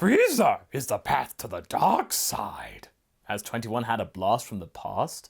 Freeza is the path to the dark side. Has 21 had a blast from the past?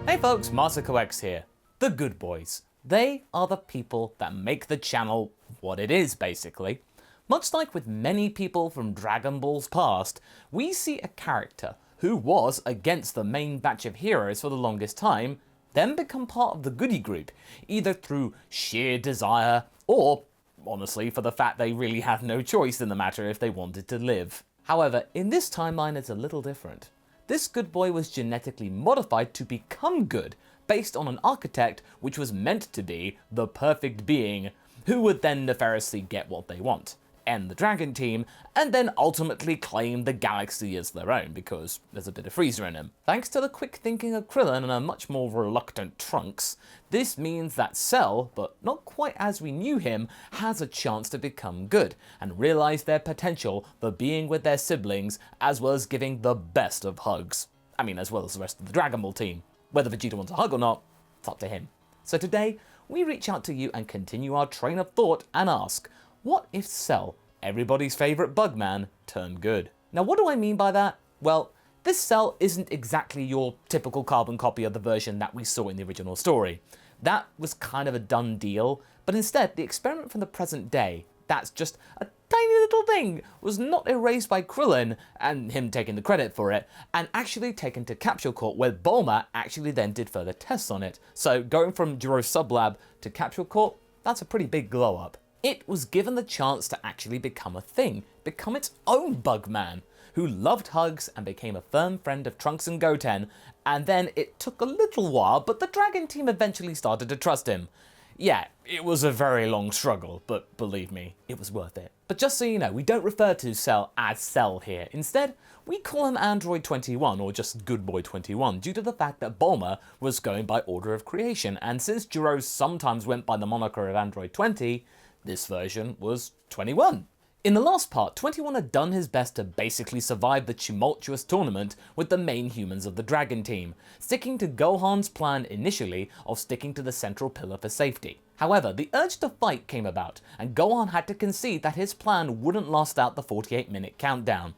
Hey folks, MasakoX here. The good boys. They are the people that make the channel what it is, basically. Much like with many people from Dragon Ball's past, we see a character who was against the main batch of heroes for the longest time, then become part of the goody group, either through sheer desire or, honestly, for the fact they really have no choice in the matter if they wanted to live. However, in this timeline it's a little different. This good boy was genetically modified to become good, based on an architect which was meant to be the perfect being, who would then nefariously get what they want, end the Dragon Team, and then ultimately claim the galaxy as their own, because there's a bit of Freeza in him. Thanks to the quick thinking of Krillin and a much more reluctant Trunks, this means that Cell, but not quite as we knew him, has a chance to become good, and realise their potential for being with their siblings, as well as giving the best of hugs. I mean, as well as the rest of the Dragon Ball team. Whether Vegeta wants a hug or not, it's up to him. So today, we reach out to you and continue our train of thought and ask, what if Cell, everybody's favourite Bugman, turned good? Now what do I mean by that? Well, this Cell isn't exactly your typical carbon copy of the version that we saw in the original story. That was kind of a done deal, but instead the experiment from the present day, that's just a tiny little thing, was not erased by Krillin, and him taking the credit for it, and actually taken to Capsule Corp, where Bulma actually then did further tests on it. So going from Jiro's sublab to Capsule Corp, that's a pretty big glow up. It was given the chance to actually become a thing, become its own Bugman, who loved hugs and became a firm friend of Trunks and Goten, and then it took a little while, but the Dragon Team eventually started to trust him. Yeah, it was a very long struggle, but believe me, it was worth it. But just so you know, we don't refer to Cell as Cell here. Instead, we call him Android 21, or just Good Boy 21, due to the fact that Bulma was going by order of creation, and since Jiro sometimes went by the moniker of Android 20, this version was 21. In the last part, 21 had done his best to basically survive the tumultuous tournament with the main humans of the Dragon Team, sticking to Gohan's plan initially of sticking to the central pillar for safety. However, the urge to fight came about, and Gohan had to concede that his plan wouldn't last out the 48-minute countdown.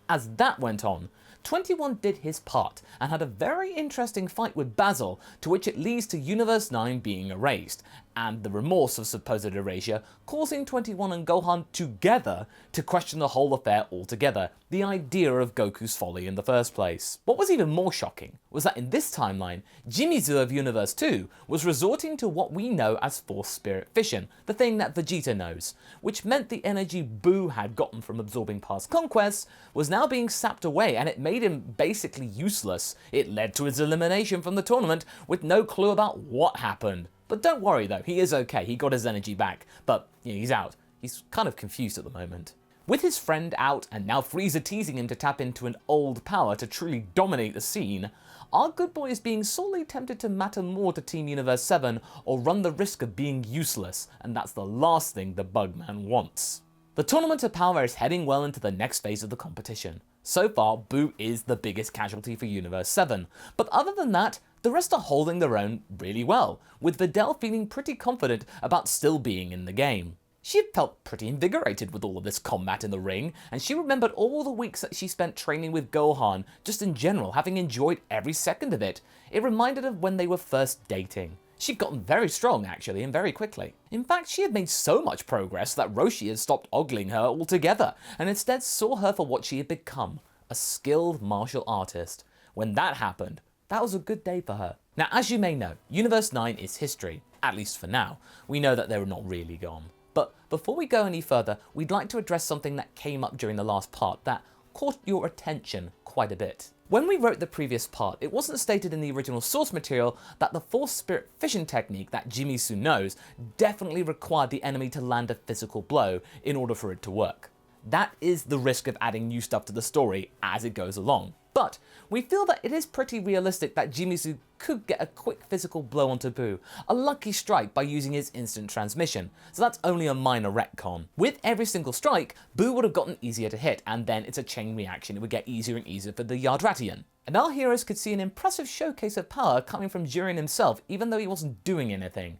As that went on, 21 did his part and had a very interesting fight with Basil, to which it leads to Universe 9 being erased, and the remorse of supposed erasure causing 21 and Gohan together to question the whole affair altogether, the idea of Goku's folly in the first place. What was even more shocking was that in this timeline, Jimizu of Universe 2 was resorting to what we know as Force Spirit Fission, the thing that Vegeta knows, which meant the energy Boo had gotten from absorbing past conquests was now being sapped away, and it made him basically useless. It led to his elimination from the tournament with no clue about what happened. But don't worry though, he is okay, he got his energy back, but yeah, he's out. He's kind of confused at the moment. With his friend out and now Freeza teasing him to tap into an old power to truly dominate the scene, our good boy is being sorely tempted to matter more to Team Universe 7 or run the risk of being useless, and that's the last thing the Bugman wants. The Tournament of Power is heading well into the next phase of the competition. So far, Boo is the biggest casualty for Universe 7, but other than that, the rest are holding their own really well, with Videl feeling pretty confident about still being in the game. She had felt pretty invigorated with all of this combat in the ring, and she remembered all the weeks that she spent training with Gohan, just in general, having enjoyed every second of it. It reminded her of when they were first dating. She'd gotten very strong actually, and very quickly. In fact, she had made so much progress that Roshi had stopped ogling her altogether, and instead saw her for what she had become, a skilled martial artist. When that happened, that was a good day for her. Now, as you may know, Universe 9 is history, at least for now. We know that they're not really gone. But before we go any further, we'd like to address something that came up during the last part that caught your attention quite a bit. When we wrote the previous part, it wasn't stated in the original source material that the Force Spirit Fission technique that Jimizu knows definitely required the enemy to land a physical blow in order for it to work. That is the risk of adding new stuff to the story as it goes along. But we feel that it is pretty realistic that Jimizu could get a quick physical blow onto Boo, a lucky strike by using his instant transmission, so that's only a minor retcon. With every single strike, Boo would have gotten easier to hit, and then it's a chain reaction, it would get easier and easier for the Yardratian. And our heroes could see an impressive showcase of power coming from Jiren himself, even though he wasn't doing anything.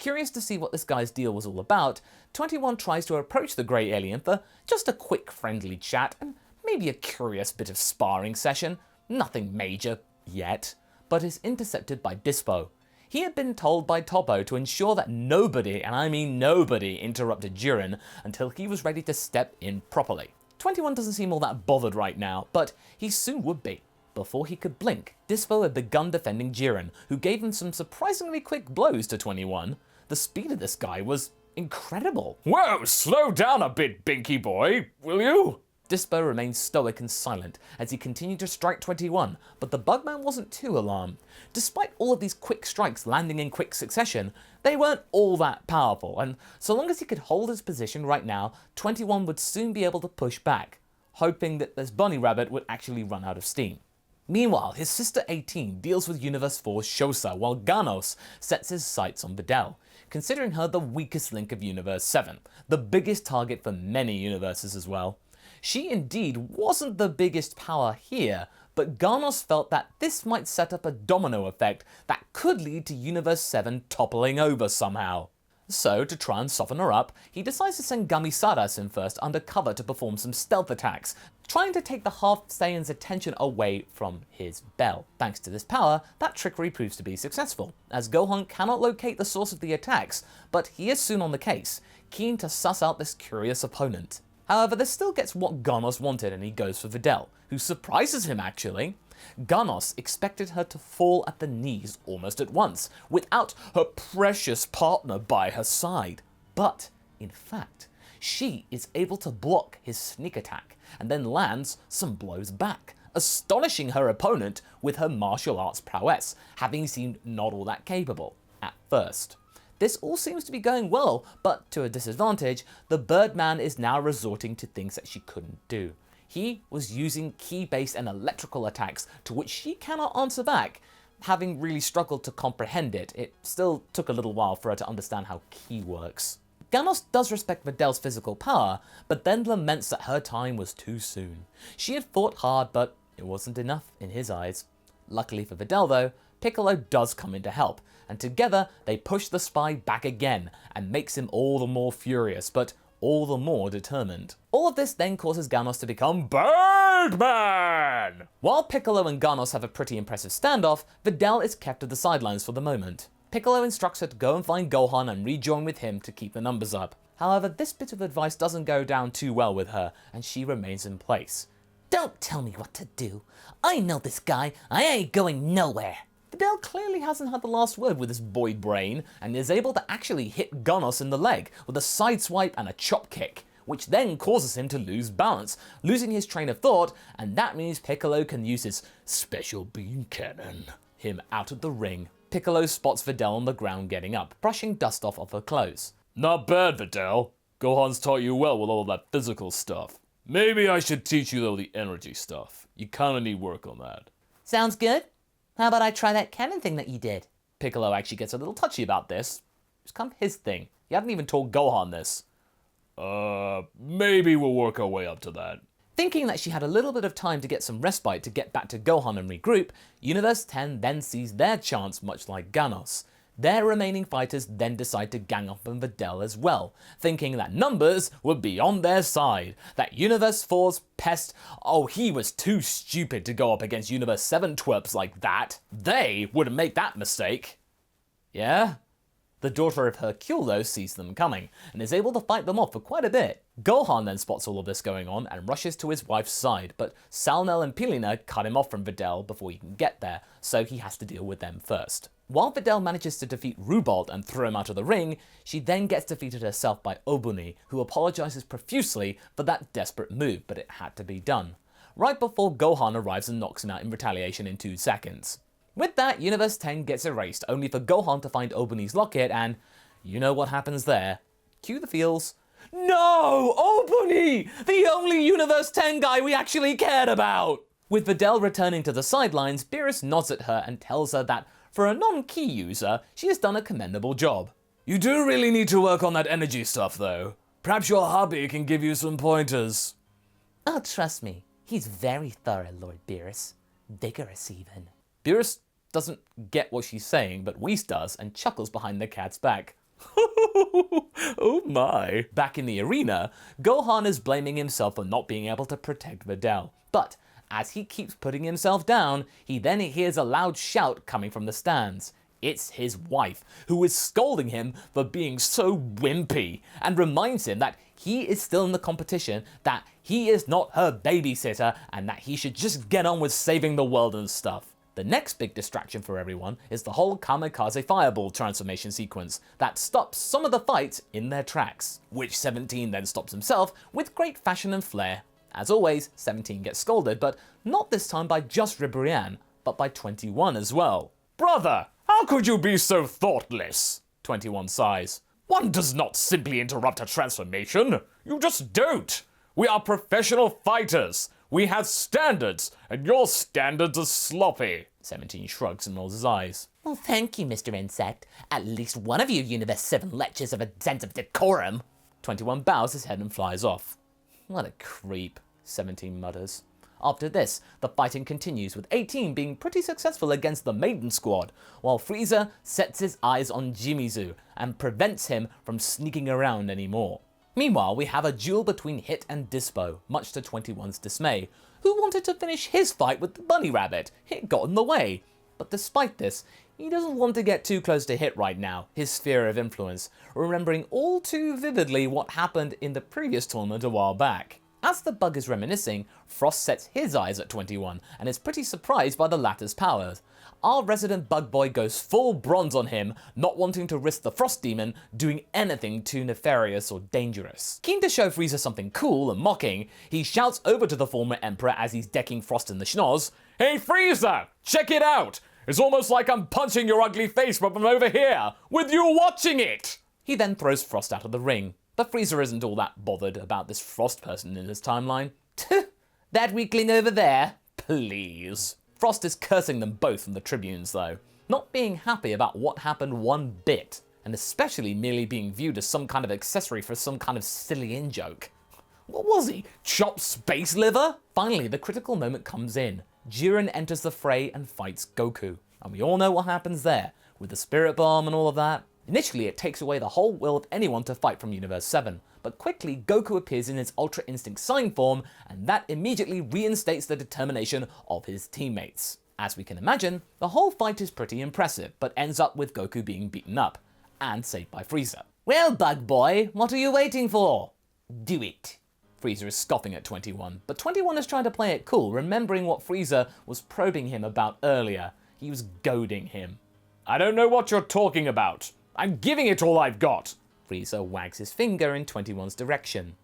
Curious to see what this guy's deal was all about, 21 tries to approach the grey alien for just a quick friendly chat and maybe a curious bit of sparring session. Nothing major yet, but is intercepted by Dyspo. He had been told by Topo to ensure that nobody, and I mean nobody, interrupted Jiren until he was ready to step in properly. 21 doesn't seem all that bothered right now, but he soon would be. Before he could blink, Dyspo had begun defending Jiren, who gave him some surprisingly quick blows to 21. The speed of this guy was incredible. Whoa, slow down a bit, Binky boy, will you? Dyspo remained stoic and silent as he continued to strike 21, but the Bugman wasn't too alarmed. Despite all of these quick strikes landing in quick succession, they weren't all that powerful, and so long as he could hold his position right now, 21 would soon be able to push back, hoping that this bunny rabbit would actually run out of steam. Meanwhile, his sister 18 deals with Universe 4's Shosa, while Ganos sets his sights on Videl, considering her the weakest link of Universe 7, the biggest target for many universes as well. She indeed wasn't the biggest power here, but Ganos felt that this might set up a domino effect that could lead to Universe 7 toppling over somehow. So, to try and soften her up, he decides to send Gamisaras in first undercover to perform some stealth attacks, trying to take the half-Saiyan's attention away from his bell. Thanks to this power, that trickery proves to be successful, as Gohan cannot locate the source of the attacks, but he is soon on the case, keen to suss out this curious opponent. However, this still gets what Ganos wanted and he goes for Videl, who surprises him actually. Ganos expected her to fall at the knees almost at once, without her precious partner by her side. But, in fact, she is able to block his sneak attack, and then lands some blows back, astonishing her opponent with her martial arts prowess, having seemed not all that capable at first. This all seems to be going well, but to a disadvantage, the Birdman is now resorting to things that she couldn't do. He was using ki-based and electrical attacks to which she cannot answer back. Having really struggled to comprehend it, it still took a little while for her to understand how ki works. Ganos does respect Videl's physical power, but then laments that her time was too soon. She had fought hard, but it wasn't enough in his eyes. Luckily for Videl though, Piccolo does come in to help, and together they push the spy back again and makes him all the more furious, but all the more determined. All of this then causes Ganos to become Birdman! While Piccolo and Ganos have a pretty impressive standoff, Videl is kept at the sidelines for the moment. Piccolo instructs her to go and find Gohan and rejoin with him to keep the numbers up. However, this bit of advice doesn't go down too well with her, and she remains in place. Don't tell me what to do. I know this guy. I ain't going nowhere. Videl clearly hasn't had the last word with his boy brain, and is able to actually hit Ganos in the leg with a side swipe and a chop kick, which then causes him to lose balance, losing his train of thought, and that means Piccolo can use his special beam cannon him out of the ring. Piccolo spots Videl on the ground getting up, brushing dust off of her clothes. Not bad, Videl. Gohan's taught you well with all that physical stuff. Maybe I should teach you though the energy stuff. You kinda need work on that. Sounds good. How about I try that cannon thing that you did? Piccolo actually gets a little touchy about this. It's kind of his thing. He hadn't even told Gohan this. Maybe we'll work our way up to that. Thinking that she had a little bit of time to get some respite to get back to Gohan and regroup, Universe 10 then sees their chance much like Ganos. Their remaining fighters then decide to gang up on Videl as well, thinking that numbers would be on their side, that Universe 4's pest, oh he was too stupid to go up against Universe 7 twerps like that. They wouldn't make that mistake. Yeah? The daughter of Hercule though sees them coming, and is able to fight them off for quite a bit. Gohan then spots all of this going on and rushes to his wife's side, but Salnel and Pilina cut him off from Videl before he can get there, so he has to deal with them first. While Videl manages to defeat Rubold and throw him out of the ring, she then gets defeated herself by Obuni, who apologizes profusely for that desperate move, but it had to be done. Right before Gohan arrives and knocks him out in retaliation in 2 seconds. With that, Universe 10 gets erased, only for Gohan to find Obuni's locket, and you know what happens there. Cue the feels. No! Obuni! The only Universe 10 guy we actually cared about! With Videl returning to the sidelines, Beerus nods at her and tells her that, for a non-key user, she has done a commendable job. You do really need to work on that energy stuff, though. Perhaps your hubby can give you some pointers. Oh, trust me. He's very thorough, Lord Beerus. Vigorous, even. Beerus doesn't get what she's saying, but Whis does and chuckles behind the cat's back. Oh my. Back in the arena, Gohan is blaming himself for not being able to protect Videl. But as he keeps putting himself down, he then hears a loud shout coming from the stands. It's his wife, who is scolding him for being so wimpy, and reminds him that he is still in the competition, that he is not her babysitter, and that he should just get on with saving the world and stuff. The next big distraction for everyone is the whole kamikaze fireball transformation sequence that stops some of the fights in their tracks, which 17 then stops himself with great fashion and flair. As always, 17 gets scolded, but not this time by just Ribrianne, but by 21 as well. Brother, how could you be so thoughtless? 21 sighs. One does not simply interrupt a transformation. You just don't. We are professional fighters. We have standards, and your standards are sloppy. 17 shrugs and rolls his eyes. Well, thank you, Mr. Insect. At least one of you Universe 7 lectures of a sense of decorum. 21 bows his head and flies off. What a creep, 17 mutters. After this, the fighting continues, with 18 being pretty successful against the Maiden Squad, while Freeza sets his eyes on Jimizu and prevents him from sneaking around anymore. Meanwhile, we have a duel between Hit and Dyspo, much to 21's dismay, who wanted to finish his fight with the bunny rabbit. Hit got in the way. But despite this, he doesn't want to get too close to Hit right now, his sphere of influence, remembering all too vividly what happened in the previous tournament a while back. As the bug is reminiscing, Frost sets his eyes at 21 and is pretty surprised by the latter's powers. Our resident bug boy goes full bronze on him, not wanting to risk the Frost Demon doing anything too nefarious or dangerous. Keen to show Frieza something cool and mocking, he shouts over to the former Emperor as he's decking Frost in the schnoz, Hey Freeza, check it out. It's almost like I'm punching your ugly face from over here, with you watching it. He then throws Frost out of the ring. But Freeza isn't all that bothered about this Frost person in his timeline. That weakling over there? Please. Frost is cursing them both from the tribunes though, not being happy about what happened one bit, and especially merely being viewed as some kind of accessory for some kind of silly in-joke. What was he? Chopped space liver? Finally, the critical moment comes in. Jiren enters the fray and fights Goku, and we all know what happens there, with the spirit bomb and all of that. Initially, it takes away the whole will of anyone to fight from Universe 7, but quickly Goku appears in his Ultra Instinct sign form, and that immediately reinstates the determination of his teammates. As we can imagine, the whole fight is pretty impressive, but ends up with Goku being beaten up, and saved by Freeza. Well, bug boy, what are you waiting for? Do it. Freeza is scoffing at 21, but 21 is trying to play it cool, remembering what Freeza was probing him about earlier. He was goading him. I don't know what you're talking about. I'm giving it all I've got. Freeza wags his finger in 21's direction.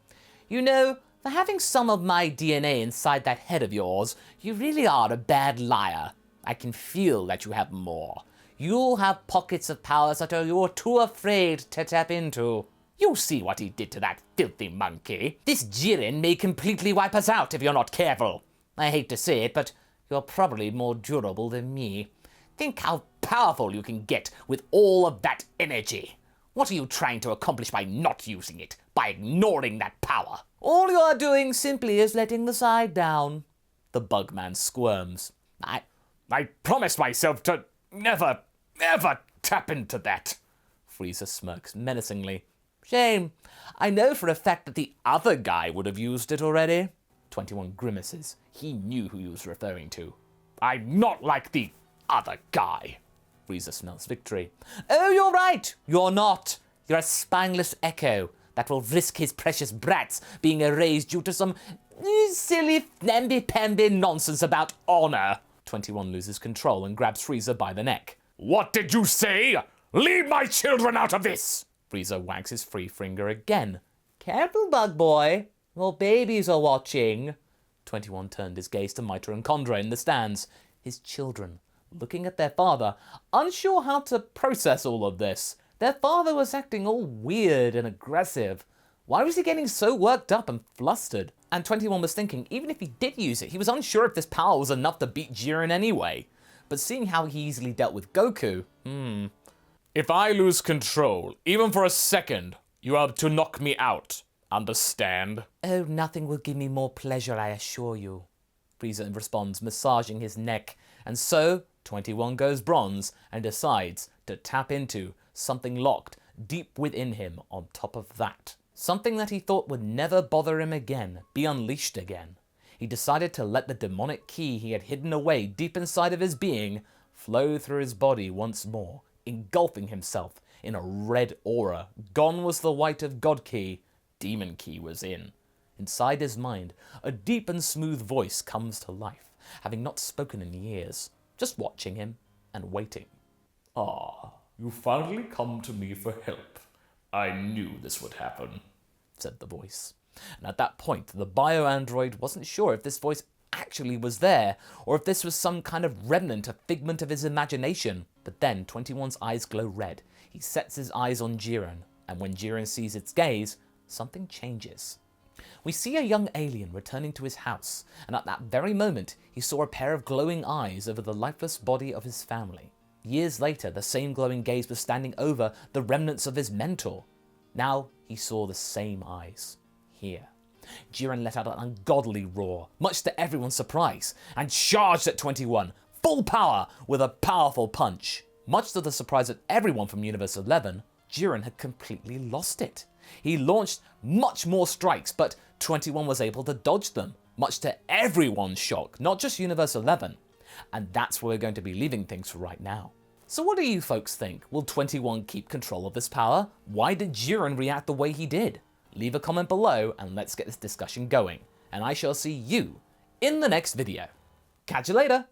You know, for having some of my DNA inside that head of yours, you really are a bad liar. I can feel that you have more. You'll have pockets of powers that you're too afraid to tap into. You'll see what he did to that filthy monkey. This Jiren may completely wipe us out if you're not careful. I hate to say it, but you're probably more durable than me. Think how powerful you can get with all of that energy. What are you trying to accomplish by not using it, by ignoring that power? All you're doing simply is letting the side down. The Bugman squirms. I promised myself to never, ever tap into that. Freeza smirks menacingly. Shame. I know for a fact that the other guy would have used it already. 21 grimaces. He knew who he was referring to. I'm not like the other guy. Freeza smells victory. Oh, you're right. You're not. You're a spineless echo that will risk his precious brats being erased due to some silly namby-pamby nonsense about honor. 21 loses control and grabs Freeza by the neck. What did you say? Leave my children out of this! Freeza wags his free finger again. Careful, bug boy. Your babies are watching. 21 turned his gaze to Mita and Condra in the stands. His children, looking at their father, unsure how to process all of this. Their father was acting all weird and aggressive. Why was he getting so worked up and flustered? And 21 was thinking, even if he did use it, he was unsure if this power was enough to beat Jiren anyway. But seeing how he easily dealt with Goku, If I lose control, even for a second, you are to knock me out. Understand? Oh, nothing will give me more pleasure, I assure you. Freeza responds, massaging his neck. And so, 21 goes bronze and decides to tap into something locked deep within him on top of that. Something that he thought would never bother him again, be unleashed again. He decided to let the demonic ki he had hidden away deep inside of his being flow through his body once more, engulfing himself in a red aura. Gone was the white of God ki, demon ki was in. Inside his mind, a deep and smooth voice comes to life, having not spoken in years, just watching him and waiting. Ah, you finally come to me for help. I knew this would happen, said the voice. And at that point, the bio-android wasn't sure if this voice actually was there, or if this was some kind of remnant, a figment of his imagination. But then 21's eyes glow red. He sets his eyes on Jiren, and when Jiren sees its gaze, something changes. We see a young alien returning to his house, and at that very moment, he saw a pair of glowing eyes over the lifeless body of his family. Years later, the same glowing gaze was standing over the remnants of his mentor. Now he saw the same eyes. Here. Jiren let out an ungodly roar, much to everyone's surprise, and charged at 21, full power, with a powerful punch. Much to the surprise of everyone from Universe 11, Jiren had completely lost it. He launched much more strikes, but 21 was able to dodge them, much to everyone's shock, not just Universe 11. And that's where we're going to be leaving things for right now. So what do you folks think? Will 21 keep control of this power? Why did Jiren react the way he did? Leave a comment below and let's get this discussion going. And I shall see you in the next video. Catch you later!